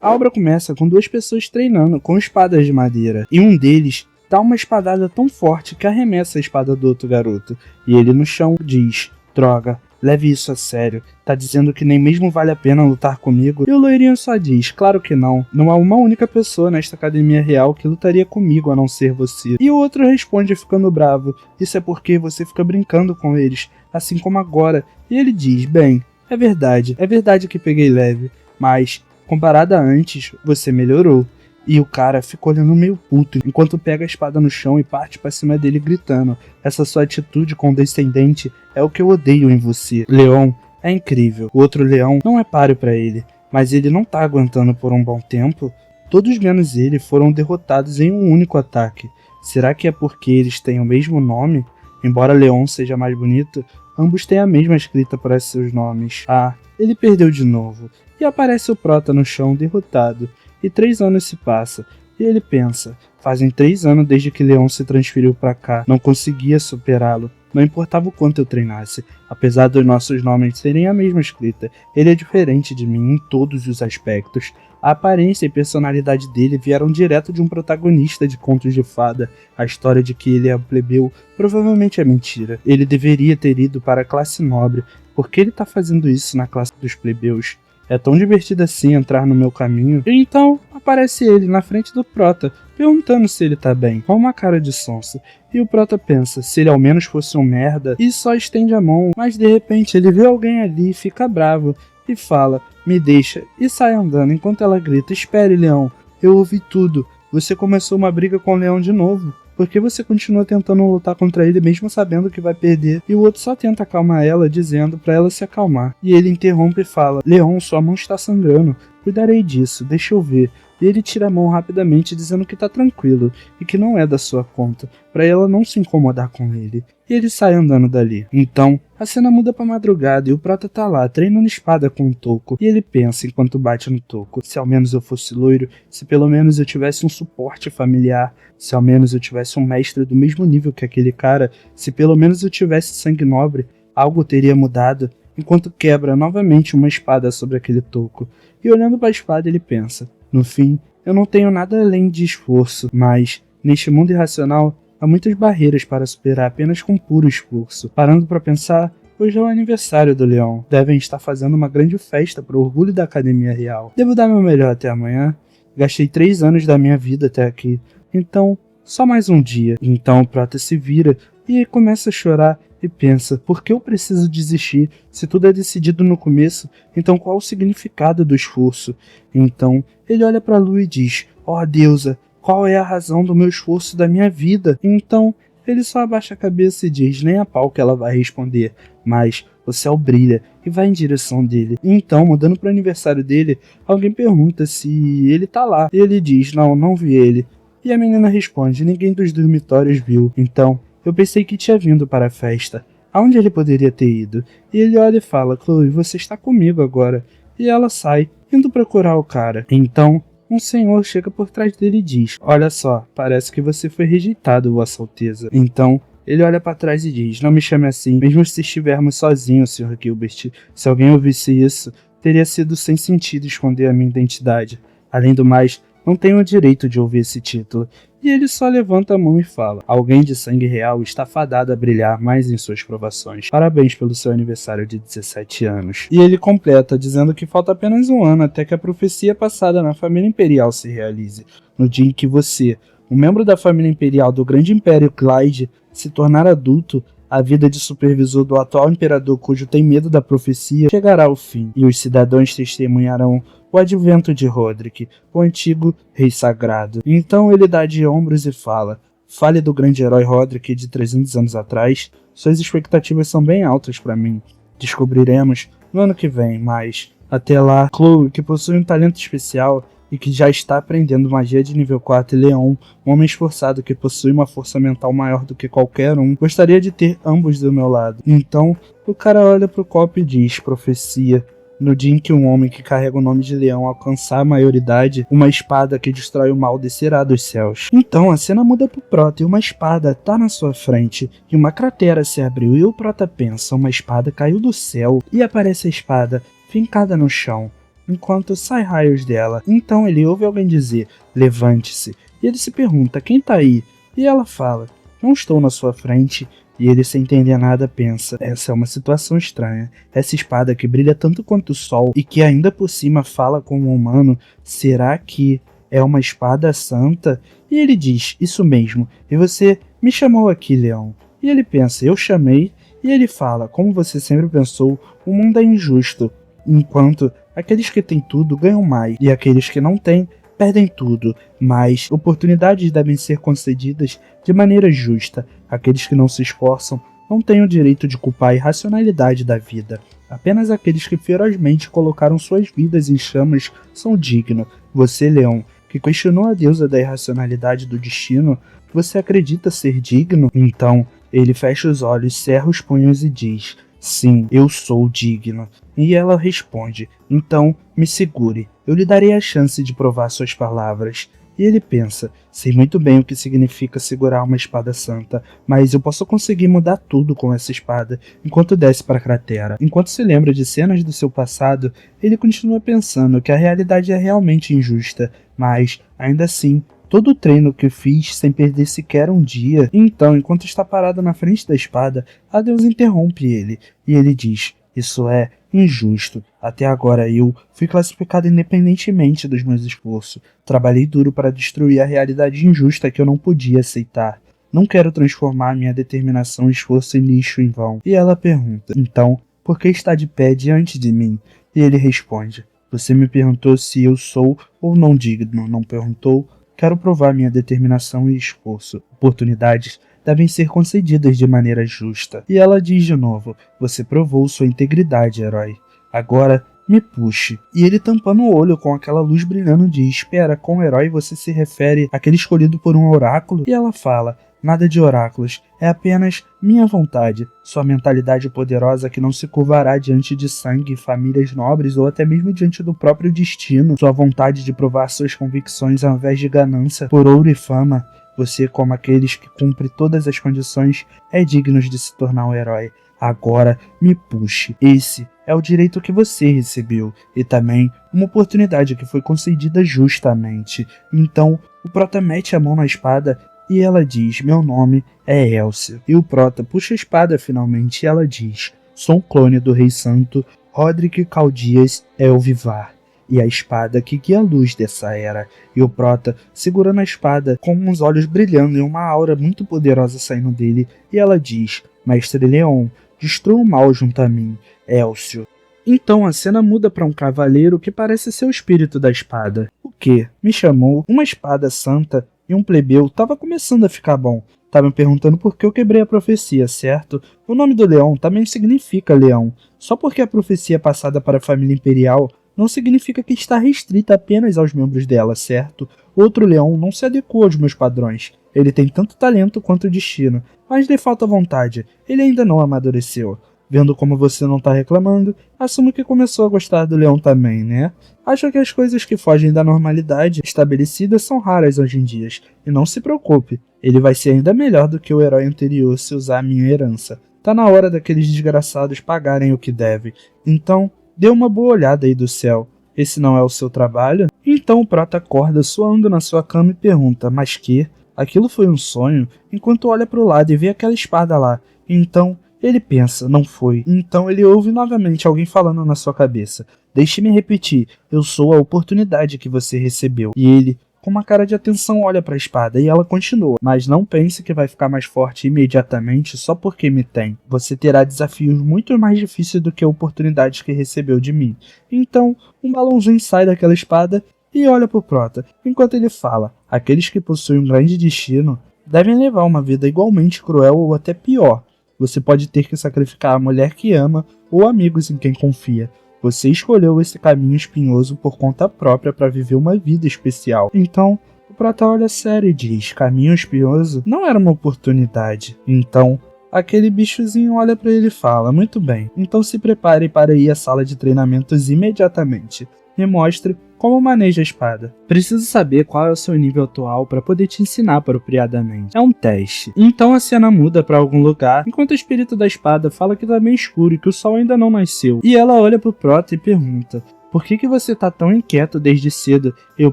A obra começa com duas pessoas treinando com espadas de madeira, e um deles dá uma espadada tão forte que arremessa a espada do outro garoto, e ele no chão diz: droga, leve isso a sério, tá dizendo que nem mesmo vale a pena lutar comigo? E o loirinho só diz: claro que não, não há uma única pessoa nesta academia real que lutaria comigo a não ser você. E o outro responde ficando bravo: isso é porque você fica brincando com eles, assim como agora. E ele diz: bem, é verdade que peguei leve, mas comparado a antes, você melhorou. E o cara fica olhando meio puto, enquanto pega a espada no chão e parte pra cima dele gritando: essa sua atitude condescendente é o que eu odeio em você. Leon é incrível. O outro leão não é páreo pra ele, mas ele não tá aguentando por um bom tempo. Todos menos ele foram derrotados em um único ataque. Será que é porque eles têm o mesmo nome? Embora Leon seja mais bonito, ambos têm a mesma escrita para seus nomes. Ah, ele perdeu de novo. E aparece o Prota no chão derrotado. E 3 anos se passam, e ele pensa: fazem 3 anos desde que Leon se transferiu pra cá, não conseguia superá-lo, não importava o quanto eu treinasse, apesar dos nossos nomes terem a mesma escrita, ele é diferente de mim em todos os aspectos. A aparência e personalidade dele vieram direto de um protagonista de contos de fada. A história de que ele é um plebeu provavelmente é mentira. Ele deveria ter ido para a classe nobre. Por que ele tá fazendo isso na classe dos plebeus? É tão divertido assim entrar no meu caminho. E então aparece ele na frente do Prota, perguntando se ele tá bem, com uma cara de sonso. E o Prota pensa, se ele ao menos fosse um merda, e só estende a mão, mas de repente ele vê alguém ali e fica bravo, e fala: me deixa, e sai andando, enquanto ela grita: espere, Leão, eu ouvi tudo, você começou uma briga com o Leão de novo. Por que você continua tentando lutar contra ele mesmo sabendo que vai perder? E o outro só tenta acalmar ela, dizendo pra ela se acalmar. E ele interrompe e fala: Leon, sua mão está sangrando. Cuidarei disso, deixa eu ver. E ele tira a mão rapidamente, dizendo que tá tranquilo e que não é da sua conta, pra ela não se incomodar com ele. E ele sai andando dali. Então, a cena muda pra madrugada e o Prota tá lá, treinando espada com um toco. E ele pensa enquanto bate no toco: se ao menos eu fosse loiro, se pelo menos eu tivesse um suporte familiar, se ao menos eu tivesse um mestre do mesmo nível que aquele cara, se pelo menos eu tivesse sangue nobre, algo teria mudado. Enquanto quebra novamente uma espada sobre aquele toco. E olhando para a espada ele pensa: no fim, eu não tenho nada além de esforço, mas, neste mundo irracional, há muitas barreiras para superar apenas com puro esforço. Parando para pensar, hoje é o aniversário do Leão. Devem estar fazendo uma grande festa para o orgulho da Academia Real. Devo dar meu melhor até amanhã. Gastei 3 anos da minha vida até aqui, então só mais um dia. Então o Prota se vira e começa a chorar e pensa: por que eu preciso desistir? Se tudo é decidido no começo, então qual o significado do esforço? Então ele olha para a lua e diz: ó deusa, qual é a razão do meu esforço da minha vida? Então ele só abaixa a cabeça e diz: nem a pau que ela vai responder, mas o céu brilha e vai em direção dele. Então, mudando para o aniversário dele, alguém pergunta se ele tá lá. E ele diz: não vi ele. E a menina responde: ninguém dos dormitórios viu. Então, eu pensei que tinha vindo para a festa. Aonde ele poderia ter ido? E ele olha e fala: Chloe, você está comigo agora. E ela sai, indo procurar o cara. Então, um senhor chega por trás dele e diz: olha só, parece que você foi rejeitado, Vossa Alteza. Então, ele olha para trás e diz: não me chame assim, mesmo se estivermos sozinhos, Sr. Gilbert. Se alguém ouvisse isso, teria sido sem sentido esconder a minha identidade. Além do mais, não tenho o direito de ouvir esse título. E ele só levanta a mão e fala: alguém de sangue real está fadado a brilhar mais em suas provações. Parabéns pelo seu aniversário de 17 anos. E ele completa, dizendo que falta apenas um ano até que a profecia passada na família imperial se realize. No dia em que você, um membro da família imperial do grande império Clyde, se tornar adulto, a vida de supervisor do atual imperador cujo tem medo da profecia chegará ao fim, e os cidadãos testemunharão o advento de Roderick, o antigo rei sagrado. Então ele dá de ombros e fala: fale do grande herói Roderick de 300 anos atrás, suas expectativas são bem altas para mim. Descobriremos no ano que vem, mas até lá, Chloe, que possui um talento especial e que já está aprendendo magia de nível 4, e Leon, um homem esforçado que possui uma força mental maior do que qualquer um, gostaria de ter ambos do meu lado. Então, o cara olha pro copo e diz: profecia. No dia em que um homem que carrega o nome de Leão alcançar a maioridade, uma espada que destrói o mal descerá dos céus. Então a cena muda pro Prota e uma espada tá na sua frente, e uma cratera se abriu e o Prota pensa: uma espada caiu do céu, e aparece a espada fincada no chão. enquanto sai raios dela. Então ele ouve alguém dizer, levante-se, e ele se pergunta, quem tá aí? E ela fala, não estou na sua frente. E ele, sem entender nada, pensa, essa é uma situação estranha. Essa espada que brilha tanto quanto o sol e que ainda por cima fala como um humano, será que é uma espada santa? E ele diz, isso mesmo, e você me chamou aqui, Leão. E ele pensa, eu chamei, e ele fala, como você sempre pensou, o mundo é injusto, enquanto aqueles que têm tudo ganham mais, e aqueles que não têm perdem tudo, mas oportunidades devem ser concedidas de maneira justa. Aqueles que não se esforçam não têm o direito de culpar a irracionalidade da vida. Apenas aqueles que ferozmente colocaram suas vidas em chamas são dignos. Você, Leão, que questionou a deusa da irracionalidade do destino, você acredita ser digno? Então, ele fecha os olhos, cerra os punhos e diz, sim, eu sou digno. E ela responde, então me segure, eu lhe darei a chance de provar suas palavras. E ele pensa, sei muito bem o que significa segurar uma espada santa, mas eu posso conseguir mudar tudo com essa espada, enquanto desce para a cratera. Enquanto se lembra de cenas do seu passado, ele continua pensando que a realidade é realmente injusta, mas, ainda assim, todo o treino que fiz sem perder sequer um dia. Então, enquanto está parado na frente da espada, a deusa interrompe ele, e ele diz, isso é injusto. Até agora eu fui classificado independentemente dos meus esforços. Trabalhei duro para destruir a realidade injusta que eu não podia aceitar. Não quero transformar minha determinação e esforço em lixo em vão. E ela pergunta, então, por que está de pé diante de mim? E ele responde, você me perguntou se eu sou ou não digno, não perguntou? Quero provar minha determinação e esforço. Oportunidades devem ser concedidas de maneira justa. E ela diz de novo, você provou sua integridade, herói. Agora, me puxe. E ele tampando o olho com aquela luz brilhando diz, espera, com herói você se refere àquele escolhido por um oráculo? E ela fala, nada de oráculos, é apenas minha vontade, sua mentalidade poderosa que não se curvará diante de sangue, famílias nobres ou até mesmo diante do próprio destino, sua vontade de provar suas convicções ao invés de ganância por ouro e fama. Você, como aqueles que cumprem todas as condições, é digno de se tornar um herói. Agora, me puxe. Esse é o direito que você recebeu, e também uma oportunidade que foi concedida justamente. Então, o Prota mete a mão na espada e ela diz, meu nome é Elcio. E o Prota puxa a espada finalmente e ela diz, sou um clone do Rei Santo, Roderick Caldias Elvivar. E a espada que guia a luz dessa era. E o Prota segurando a espada com uns olhos brilhando e uma aura muito poderosa saindo dele. E ela diz, Mestre Leon, destrua o mal junto a mim, Elcio. Então a cena muda para um cavaleiro que parece ser o espírito da espada. O que? Me chamou, uma espada santa e um plebeu tava começando a ficar bom. Tá me perguntando por que eu quebrei a profecia, certo? O nome do leão também significa leão. Só porque a profecia é passada para a família imperial não significa que está restrita apenas aos membros dela, certo? Outro leão não se adequou aos meus padrões. Ele tem tanto talento quanto destino, mas lhe falta vontade. Ele ainda não amadureceu. Vendo como você não tá reclamando, assumo que começou a gostar do leão também, né? Acho que as coisas que fogem da normalidade estabelecida são raras hoje em dia. E não se preocupe, ele vai ser ainda melhor do que o herói anterior se usar a minha herança. Tá na hora daqueles desgraçados pagarem o que devem. Então, dê uma boa olhada aí do céu. Esse não é o seu trabalho? Então o Prota acorda suando na sua cama e pergunta, mas que? Aquilo foi um sonho? Enquanto olha para o lado e vê aquela espada lá. Então ele pensa, não foi. Então ele ouve novamente alguém falando na sua cabeça. Deixe-me repetir, eu sou a oportunidade que você recebeu. E ele, com uma cara de atenção, olha para a espada e ela continua. Mas não pense que vai ficar mais forte imediatamente só porque me tem. Você terá desafios muito mais difíceis do que oportunidades que recebeu de mim. Então, um balãozinho sai daquela espada e olha pro Prota, enquanto ele fala, aqueles que possuem um grande destino devem levar uma vida igualmente cruel ou até pior. Você pode ter que sacrificar a mulher que ama ou amigos em quem confia. Você escolheu esse caminho espinhoso por conta própria para viver uma vida especial. Então, o Prota olha sério e diz, caminho espinhoso não era uma oportunidade. Então, aquele bichozinho olha para ele e fala, muito bem, então se prepare para ir à sala de treinamentos imediatamente. Me mostre como maneja a espada. Preciso saber qual é o seu nível atual para poder te ensinar apropriadamente. É um teste. Então a cena muda para algum lugar, enquanto o espírito da espada fala que tá bem escuro e que o sol ainda não nasceu. E ela olha pro Prota e pergunta, Por que você tá tão inquieto desde cedo? E o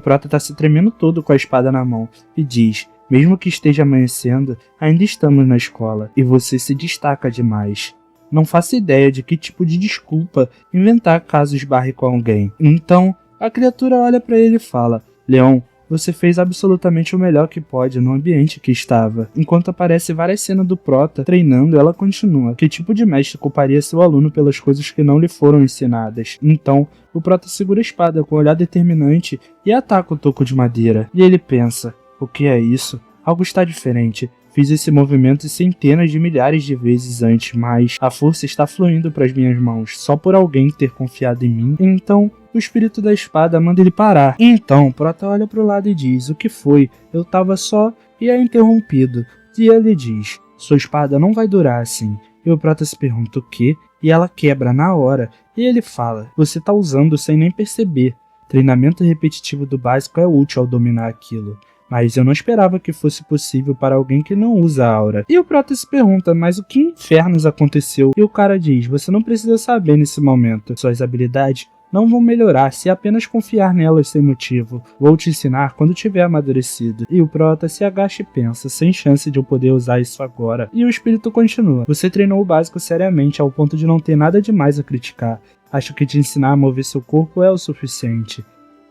Prota tá se tremendo todo com a espada na mão e diz: mesmo que esteja amanhecendo, ainda estamos na escola e você se destaca demais. Não faço ideia de que tipo de desculpa inventar caso esbarre com alguém. Então, a criatura olha pra ele e fala: Leon, você fez absolutamente o melhor que pode no ambiente que estava. Enquanto aparece várias cenas do Prota treinando, ela continua: que tipo de mestre culparia seu aluno pelas coisas que não lhe foram ensinadas? Então, o Prota segura a espada com um olhar determinante e ataca o toco de madeira. E ele pensa: o que é isso? Algo está diferente. Fiz esse movimento centenas de milhares de vezes antes, mas a força está fluindo para as minhas mãos, só por alguém ter confiado em mim. Então, o espírito da espada manda ele parar. Então, Prota olha para o lado e diz: o que foi? Eu tava só e é interrompido. E ele diz: sua espada não vai durar assim. E o Prota se pergunta: o quê? E ela quebra na hora. E ele fala: você tá usando sem nem perceber. Treinamento repetitivo do básico é útil ao dominar aquilo. Mas eu não esperava que fosse possível para alguém que não usa a aura. E o Prota se pergunta: mas o que infernos aconteceu? E o cara diz: você não precisa saber nesse momento. Suas habilidades não vão melhorar se apenas confiar nelas sem motivo. Vou te ensinar quando tiver amadurecido. E o Prota se agacha e pensa: sem chance de eu poder usar isso agora. E o espírito continua: você treinou o básico seriamente ao ponto de não ter nada demais a criticar. Acho que te ensinar a mover seu corpo é o suficiente.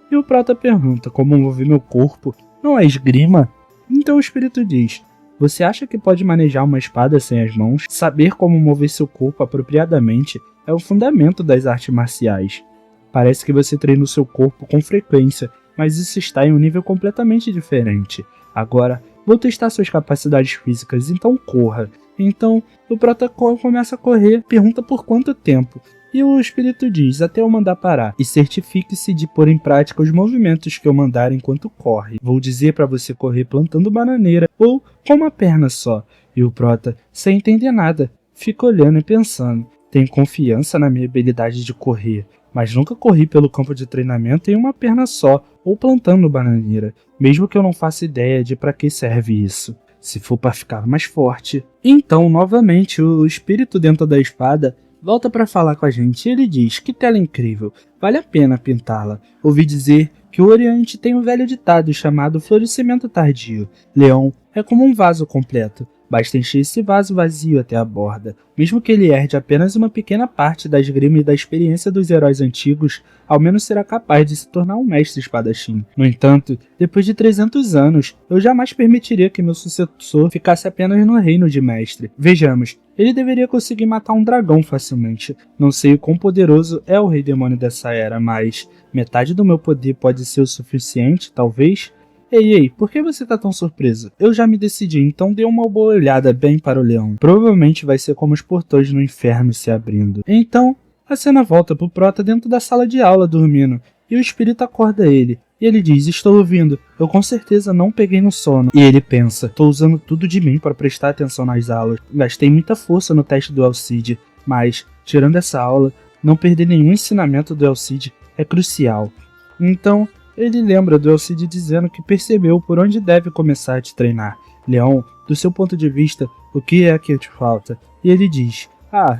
E o Prota pergunta: como mover meu corpo? Não é esgrima? Então o espírito diz: você acha que pode manejar uma espada sem as mãos? Saber como mover seu corpo apropriadamente é o fundamento das artes marciais. Parece que você treina o seu corpo com frequência, mas isso está em um nível completamente diferente. Agora, vou testar suas capacidades físicas, então corra. Então, o Prota começa a correr, pergunta por quanto tempo. E o espírito diz: até eu mandar parar. E certifique-se de pôr em prática os movimentos que eu mandar enquanto corre. Vou dizer para você correr plantando bananeira ou com uma perna só. E o Prota, sem entender nada, fica olhando e pensando: tenho confiança na minha habilidade de correr, mas nunca corri pelo campo de treinamento em uma perna só ou plantando bananeira, mesmo que eu não faça ideia de para que serve isso. Se for para ficar mais forte. Então, novamente, o espírito dentro da espada volta para falar com a gente e ele diz: que tela incrível, vale a pena pintá-la. Ouvi dizer que o Oriente tem um velho ditado chamado florescimento tardio. Leão é como um vaso completo. Basta encher esse vaso vazio até a borda. Mesmo que ele herde apenas uma pequena parte da esgrima e da experiência dos heróis antigos, ao menos será capaz de se tornar um mestre espadachim. No entanto, depois de 300 anos, eu jamais permitiria que meu sucessor ficasse apenas no reino de mestre. Vejamos, ele deveria conseguir matar um dragão facilmente. Não sei o quão poderoso é o rei demônio dessa era, mas metade do meu poder pode ser o suficiente, talvez? Ei, por que você tá tão surpreso? Eu já me decidi, então dê uma boa olhada bem para o leão. Provavelmente vai ser como os portões no inferno se abrindo. Então, a cena volta pro Prota dentro da sala de aula dormindo, e o espírito acorda ele. E ele diz: estou ouvindo, eu com certeza não peguei no sono. E ele pensa: tô usando tudo de mim para prestar atenção nas aulas. Gastei muita força no teste do Alcide, mas, tirando essa aula, não perder nenhum ensinamento do Alcide é crucial. Então, ele lembra do Alcide dizendo que percebeu por onde deve começar a te treinar. Leão, do seu ponto de vista, o que é que te falta? E ele diz: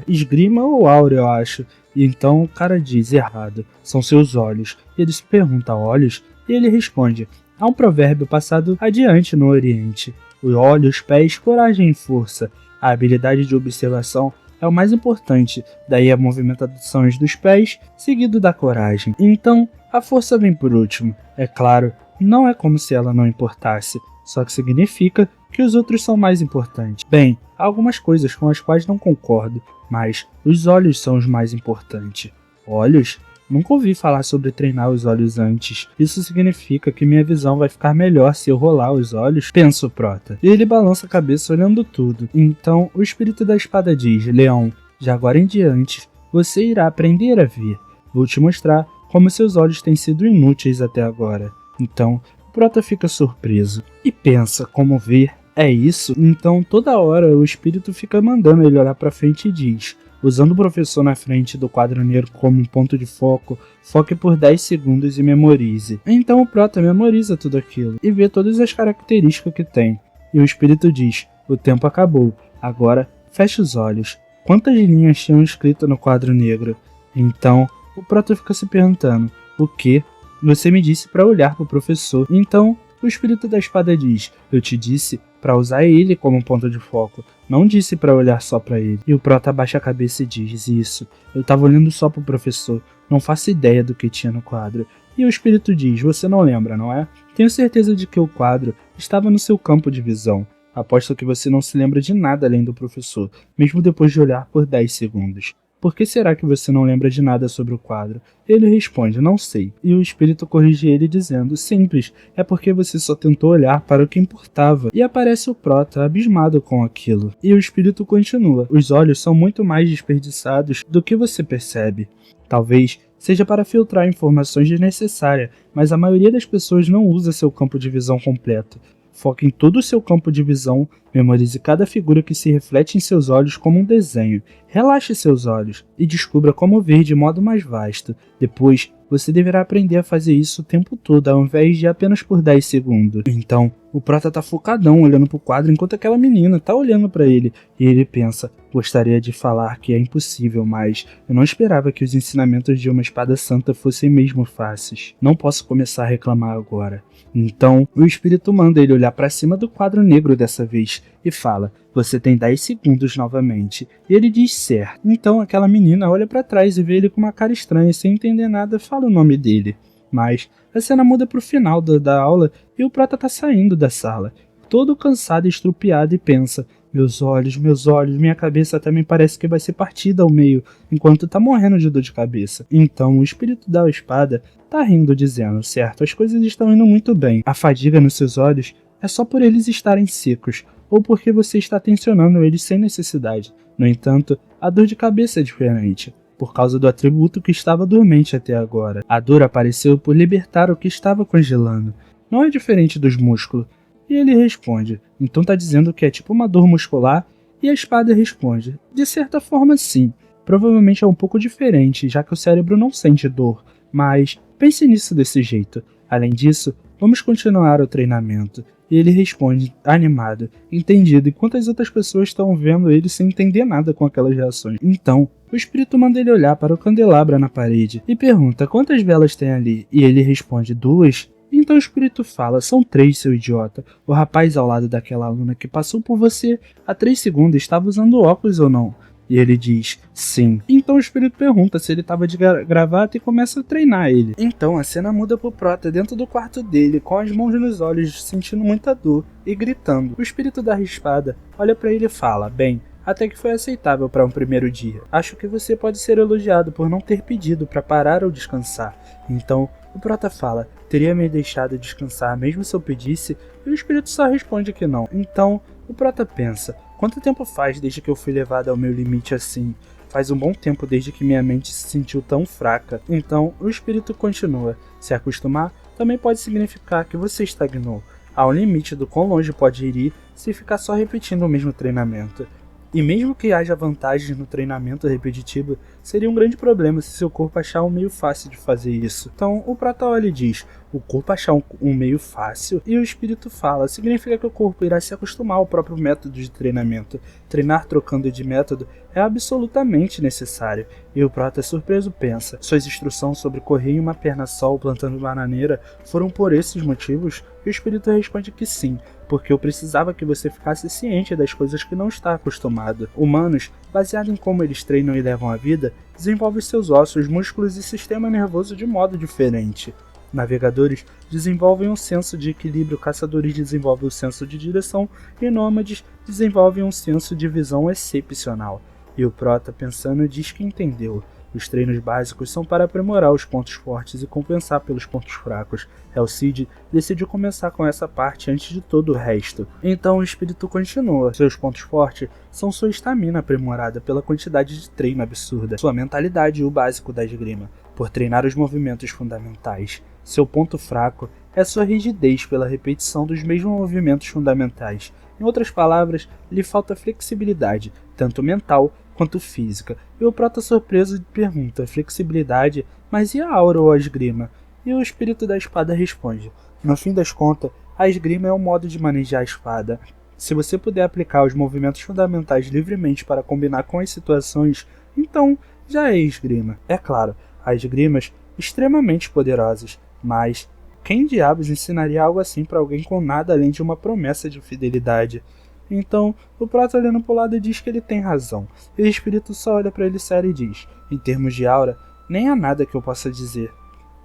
esgrima ou aura, eu acho. E então o cara diz: errado, são seus olhos. E ele se pergunta: olhos? E ele responde: há um provérbio passado adiante no Oriente: o olhos, pés, coragem e força. A habilidade de observação é o mais importante, daí a movimentações dos pés, seguido da coragem. Então, a força vem por último. É claro, não é como se ela não importasse, só que significa que os outros são mais importantes. Bem, há algumas coisas com as quais não concordo, mas os olhos são os mais importantes. Olhos? Nunca ouvi falar sobre treinar os olhos antes. Isso significa que minha visão vai ficar melhor se eu rolar os olhos? Pensa o Prota. E ele balança a cabeça olhando tudo. Então, o espírito da espada diz: Leão, de agora em diante, você irá aprender a ver. Vou te mostrar como seus olhos têm sido inúteis até agora. Então, o Prota fica surpreso. E pensa: como ver? É isso? Então, toda hora, o espírito fica mandando ele olhar pra frente e diz: usando o professor na frente do quadro negro como um ponto de foco, foque por 10 segundos e memorize. Então o Prota memoriza tudo aquilo e vê todas as características que tem. E o espírito diz: o tempo acabou, agora feche os olhos. Quantas linhas tinham escrito no quadro negro? Então O Prota fica se perguntando: o quê? Você me disse para olhar pro professor. Então, o espírito da espada diz: eu te disse para usar ele como ponto de foco, não disse para olhar só para ele. E o Prota abaixa a cabeça e diz: isso, eu tava olhando só pro professor, não faço ideia do que tinha no quadro. E o espírito diz: você não lembra, não é? Tenho certeza de que o quadro estava no seu campo de visão. Aposto que você não se lembra de nada além do professor, mesmo depois de olhar por 10 segundos. Por que será que você não lembra de nada sobre o quadro? Ele responde: não sei. E o espírito corrige ele dizendo: simples, é porque você só tentou olhar para o que importava. E aparece o Prota, abismado com aquilo. E o espírito continua: os olhos são muito mais desperdiçados do que você percebe. Talvez seja para filtrar informações desnecessárias, mas a maioria das pessoas não usa seu campo de visão completo. Foque em todo o seu campo de visão, memorize cada figura que se reflete em seus olhos como um desenho. Relaxe seus olhos e descubra como ver de modo mais vasto. Depois, você deverá aprender a fazer isso o tempo todo, ao invés de apenas por 10 segundos. Então, o Prota tá focadão olhando pro quadro enquanto aquela menina tá olhando para ele. E ele pensa: gostaria de falar que é impossível, mas eu não esperava que os ensinamentos de uma espada santa fossem mesmo fáceis. Não posso começar a reclamar agora. Então, o espírito manda ele olhar para cima do quadro negro dessa vez e fala: você tem 10 segundos novamente. E ele diz certo. Então aquela menina olha para trás e vê ele com uma cara estranha, sem entender nada, fala o nome dele. Mas a cena muda pro final da aula e o Prota tá saindo da sala, todo cansado e estrupiado, e pensa: meus olhos, minha cabeça também parece que vai ser partida ao meio, enquanto tá morrendo de dor de cabeça. Então o espírito da espada tá rindo, dizendo: certo, as coisas estão indo muito bem. A fadiga nos seus olhos é só por eles estarem secos, ou porque você está tensionando eles sem necessidade. No entanto, a dor de cabeça é diferente, por causa do atributo que estava dormente até agora. A dor apareceu por libertar o que estava congelando. Não é diferente dos músculos. E ele responde: então tá dizendo que é tipo uma dor muscular? E a espada responde: de certa forma sim. Provavelmente é um pouco diferente, já que o cérebro não sente dor. Mas pense nisso desse jeito. Além disso, vamos continuar o treinamento. E ele responde, animado, entendido, enquanto as outras pessoas estão vendo ele sem entender nada com aquelas reações. Então, o espírito manda ele olhar para o candelabro na parede e pergunta: quantas velas tem ali? E ele responde: 2. Então o espírito fala: são 3, seu idiota. O rapaz ao lado daquela aluna que passou por você há 3 segundos estava usando óculos ou não? E ele diz: sim. Então o espírito pergunta se ele estava de gravata e começa a treinar ele. Então a cena muda pro Prota dentro do quarto dele, com as mãos nos olhos, sentindo muita dor e gritando. O espírito da espada olha para ele e fala: bem, até que foi aceitável para um primeiro dia. Acho que você pode ser elogiado por não ter pedido para parar ou descansar. Então o Prota fala: teria me deixado descansar mesmo se eu pedisse? E o espírito só responde que não. Então o Prota pensa: quanto tempo faz desde que eu fui levado ao meu limite assim? Faz um bom tempo desde que minha mente se sentiu tão fraca. Então o espírito continua: se acostumar também pode significar que você estagnou. Há um limite do quão longe pode ir se ficar só repetindo o mesmo treinamento. E mesmo que haja vantagens no treinamento repetitivo, seria um grande problema se seu corpo achar um meio fácil de fazer isso. Então o Prota olha e diz: o corpo achar um meio fácil? E o espírito fala: significa que o corpo irá se acostumar ao próprio método de treinamento. Treinar trocando de método é absolutamente necessário. E o Prota, surpreso, pensa: suas instruções sobre correr em uma perna só ou plantando bananeira foram por esses motivos? E o espírito responde que sim, porque eu precisava que você ficasse ciente das coisas que não está acostumado. Humanos, baseado em como eles treinam e levam a vida, desenvolvem seus ossos, músculos e sistema nervoso de modo diferente. Navegadores desenvolvem um senso de equilíbrio, caçadores desenvolvem um senso de direção e nômades desenvolvem um senso de visão excepcional. E o Prota, pensando, diz que entendeu. Os treinos básicos são para aprimorar os pontos fortes e compensar pelos pontos fracos. Hellseed decidiu começar com essa parte antes de todo o resto. Então o espírito continua. Seus pontos fortes são sua estamina aprimorada pela quantidade de treino absurda, sua mentalidade e o básico da esgrima, por treinar os movimentos fundamentais. Seu ponto fraco é sua rigidez pela repetição dos mesmos movimentos fundamentais. Em outras palavras, lhe falta flexibilidade, tanto mental quanto física. E o Prota, surpreso, pergunta: flexibilidade? Mas e a aura ou a esgrima? E o espírito da espada responde: no fim das contas, a esgrima é um modo de manejar a espada. Se você puder aplicar os movimentos fundamentais livremente para combinar com as situações, então já é esgrima. É claro, há esgrimas extremamente poderosas, mas quem diabos ensinaria algo assim para alguém com nada além de uma promessa de fidelidade? Então, o Prota olhando pro lado diz que ele tem razão, e o espírito só olha para ele sério e diz: em termos de aura, nem há nada que eu possa dizer.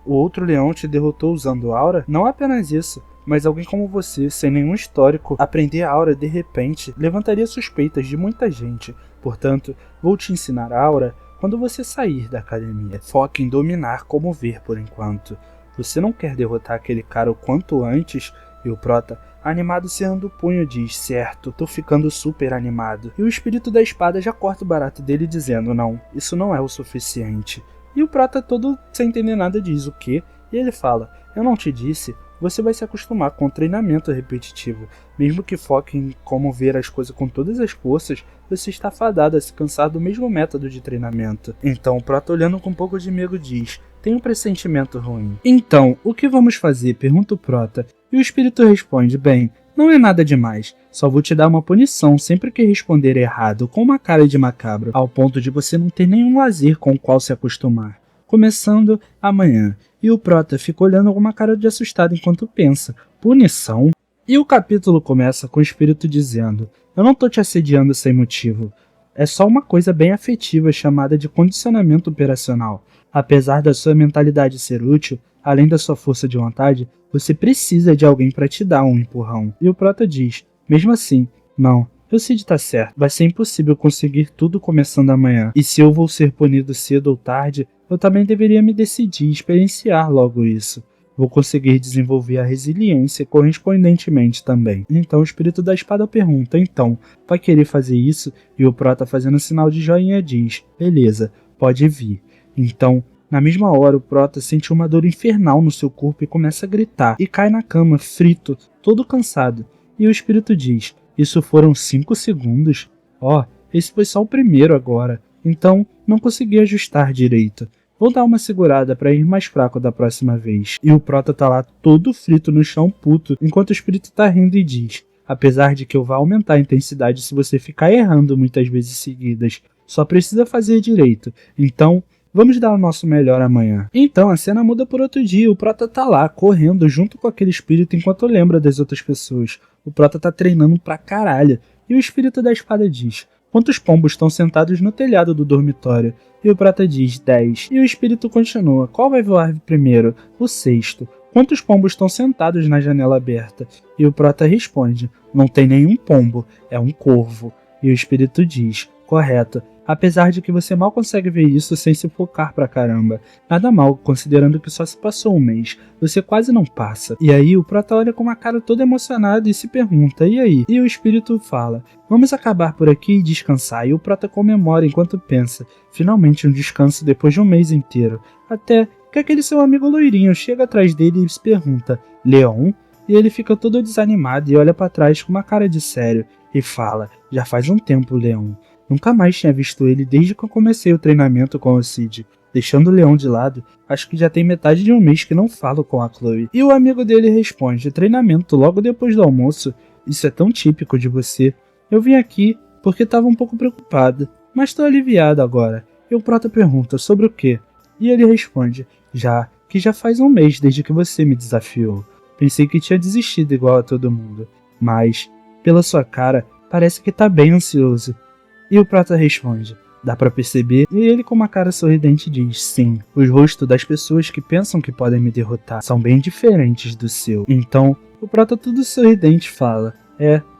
O outro leão te derrotou usando aura? Não apenas isso, mas alguém como você, sem nenhum histórico, aprender a aura de repente levantaria suspeitas de muita gente. Portanto, vou te ensinar a aura quando você sair da academia. Foque em dominar como ver por enquanto. Você não quer derrotar aquele cara o quanto antes? E o Prota, animado cerrando o punho, diz: certo, tô ficando super animado. E o espírito da espada já corta o barato dele dizendo: não, isso não é o suficiente. E o Prota, todo sem entender nada, diz: o quê? E ele fala: eu não te disse? Você vai se acostumar com o treinamento repetitivo. Mesmo que foque em como ver as coisas com todas as forças, você está fadado a se cansar do mesmo método de treinamento. Então o Prota, olhando com um pouco de medo, diz: tenho um pressentimento ruim. Então, o que vamos fazer? Pergunta o Prota. E o espírito responde: bem, não é nada demais. Só vou te dar uma punição sempre que responder errado, com uma cara de macabro, ao ponto de você não ter nenhum lazer com o qual se acostumar. Começando amanhã. E o Prota fica olhando com uma cara de assustado enquanto pensa: punição? E o capítulo começa com o espírito dizendo: eu não tô te assediando sem motivo. É só uma coisa bem afetiva chamada de condicionamento operacional. Apesar da sua mentalidade ser útil, além da sua força de vontade, você precisa de alguém para te dar um empurrão. E o Prota diz: mesmo assim, não, eu sei de tá certo, vai ser impossível conseguir tudo começando amanhã. E se eu vou ser punido cedo ou tarde, eu também deveria me decidir e experienciar logo isso. Vou conseguir desenvolver a resiliência correspondentemente também. Então o espírito da espada pergunta: então, vai querer fazer isso? E o Prota, fazendo sinal de joinha, diz: beleza, pode vir. Então, na mesma hora, o Prota sente uma dor infernal no seu corpo e começa a gritar, e cai na cama, frito, todo cansado. E o espírito diz: isso foram 5 segundos? Ó, esse foi só o primeiro agora, então não consegui ajustar direito. Vou dar uma segurada para ir mais fraco da próxima vez. E o Prota tá lá todo frito no chão puto, enquanto o espírito tá rindo e diz: apesar de que eu vá aumentar a intensidade se você ficar errando muitas vezes seguidas, só precisa fazer direito. Então, vamos dar o nosso melhor amanhã. Então a cena muda por outro dia. O Prota tá lá, correndo junto com aquele espírito enquanto lembra das outras pessoas. O Prota tá treinando pra caralho. E o espírito da espada diz: quantos pombos estão sentados no telhado do dormitório? E o Prota diz: 10. E o espírito continua: qual vai voar primeiro? O 6º. Quantos pombos estão sentados na janela aberta? E o Prota responde: não tem nenhum pombo, é um corvo. E o espírito diz: correto. Apesar de que você mal consegue ver isso sem se focar pra caramba. Nada mal, considerando que só se passou um mês. Você quase não passa. E aí o Prota olha com uma cara toda emocionada e se pergunta: e aí? E o espírito fala: vamos acabar por aqui e descansar. E o Prota comemora enquanto pensa: finalmente um descanso depois de um mês inteiro. Até que aquele seu amigo loirinho chega atrás dele e se pergunta: Leon? E ele fica todo desanimado e olha pra trás com uma cara de sério e fala: já faz um tempo, Leon. Nunca mais tinha visto ele desde que eu comecei o treinamento com o Cid. Deixando o Leão de lado, acho que já tem metade de um mês que não falo com a Chloe. E o amigo dele responde: treinamento logo depois do almoço? Isso é tão típico de você. Eu vim aqui porque estava um pouco preocupado, mas estou aliviado agora. E o Prota pergunta: sobre o quê? E ele responde: já faz um mês desde que você me desafiou. Pensei que tinha desistido igual a todo mundo, mas, pela sua cara, parece que tá bem ansioso. E o Prota responde: dá pra perceber? E ele, com uma cara sorridente, diz: sim, os rostos das pessoas que pensam que podem me derrotar são bem diferentes do seu. Então, o Prota, todo sorridente, fala: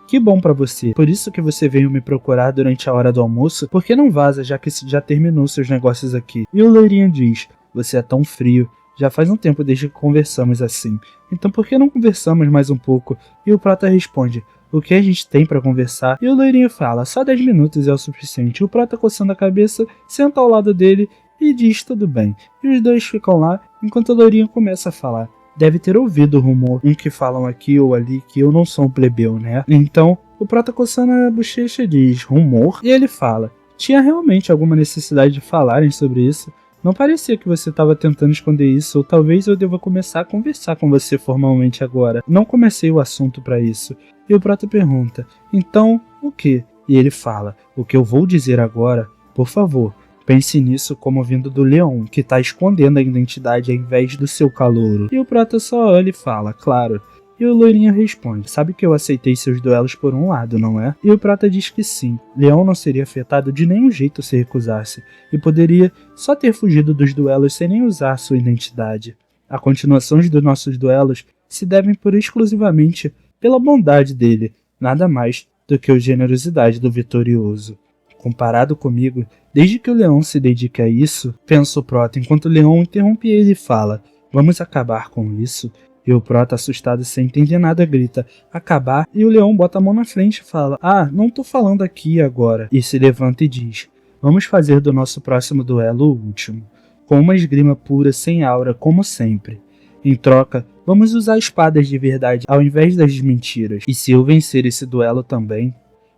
que bom pra você. Por isso que você veio me procurar durante a hora do almoço? Por que não vaza, já que já terminou seus negócios aqui? E o loirinho diz: você é tão frio. Já faz um tempo desde que conversamos assim. Então por que não conversamos mais um pouco? E o Prota responde: o que a gente tem pra conversar? E o loirinho fala: só 10 minutos é o suficiente. O Prota, coçando a cabeça, senta ao lado dele e diz: tudo bem. E os dois ficam lá, enquanto o loirinho começa a falar: deve ter ouvido o rumor, um que falam aqui ou ali que eu não sou um plebeu, né? Então, o Prota, coçando a bochecha, diz: rumor? E ele fala: tinha realmente alguma necessidade de falarem sobre isso? Não parecia que você estava tentando esconder isso, ou talvez eu deva começar a conversar com você formalmente agora. Não comecei o assunto para isso. E o Prota pergunta: então, o que? E ele fala: o que eu vou dizer agora, por favor, Pense nisso como vindo do leão, que tá escondendo a identidade ao invés do seu calouro. E o Prota só olha e fala, claro. E o loirinho responde, sabe que eu aceitei seus duelos por um lado, não é? E o Prota diz que sim, Leão não seria afetado de nenhum jeito se recusasse, e poderia só ter fugido dos duelos sem nem usar sua identidade. A continuação dos nossos duelos se devem exclusivamente pela bondade dele, nada mais do que a generosidade do vitorioso. Comparado comigo, desde que o Leão se dedica a isso, pensa o Prota, enquanto o Leão interrompe ele e fala, vamos acabar com isso? E o Prota, assustado sem entender nada, grita, acabar, e o Leão bota a mão na frente e fala, não tô falando aqui agora, e se levanta e diz, vamos fazer do nosso próximo duelo o último, com uma esgrima pura sem aura, como sempre. Em troca, vamos usar espadas de verdade ao invés das mentiras, e se eu vencer esse duelo também,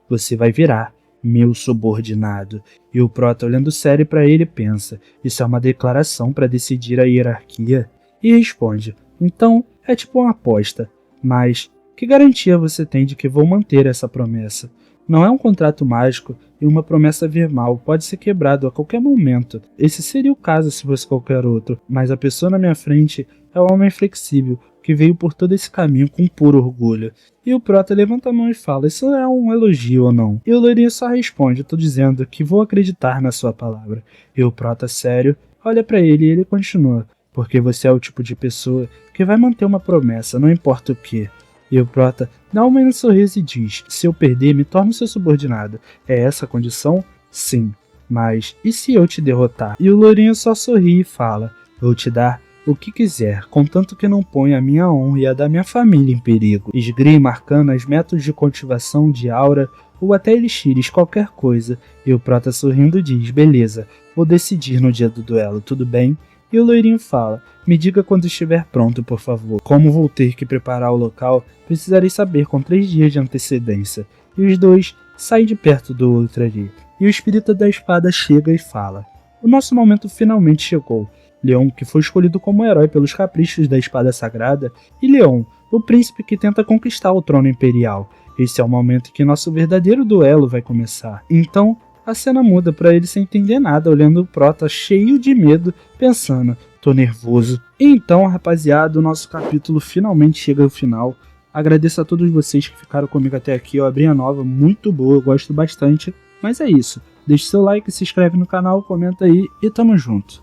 você vai virar meu subordinado. E o Prota, olhando sério para ele, pensa, isso é uma declaração para decidir a hierarquia? E responde, então é tipo uma aposta, mas que garantia você tem de que vou manter essa promessa? Não é um contrato mágico e uma promessa verbal pode ser quebrado a qualquer momento. Esse seria o caso se fosse qualquer outro, mas a pessoa na minha frente é um homem flexível que veio por todo esse caminho com puro orgulho. E o Prota levanta a mão e fala, isso é um elogio ou não? E o loirinho só responde, tô dizendo que vou acreditar na sua palavra. E o Prota, sério, olha para ele e ele continua, porque você é o tipo de pessoa que vai manter uma promessa, não importa o que. E o Prota dá um meio sorriso e diz, se eu perder, me torno seu subordinado. É essa a condição? Sim. Mas, e se eu te derrotar? E o loirinho só sorri e fala, vou te dar o que quiser, contanto que não ponha a minha honra e a da minha família em perigo. Esgrima, arcanas, métodos de cultivação de aura ou até elixires, qualquer coisa. E o Prota sorrindo diz, beleza, vou decidir no dia do duelo, tudo bem? E o loirinho fala, me diga quando estiver pronto, por favor. Como vou ter que preparar o local, precisarei saber com 3 dias de antecedência. E os dois saem de perto do outro ali. E o espírito da espada chega e fala, o nosso momento finalmente chegou. Leão, que foi escolhido como herói pelos caprichos da espada sagrada, e Leão, o príncipe que tenta conquistar o trono imperial. Esse é o momento em que nosso verdadeiro duelo vai começar. Então, a cena muda para ele sem entender nada, olhando o Prota cheio de medo, pensando, tô nervoso. E então, rapaziada, o nosso capítulo finalmente chega ao final. Agradeço a todos vocês que ficaram comigo até aqui, eu abri a nova, muito boa, eu gosto bastante. Mas é isso, deixe seu like, se inscreve no canal, comenta aí e tamo junto.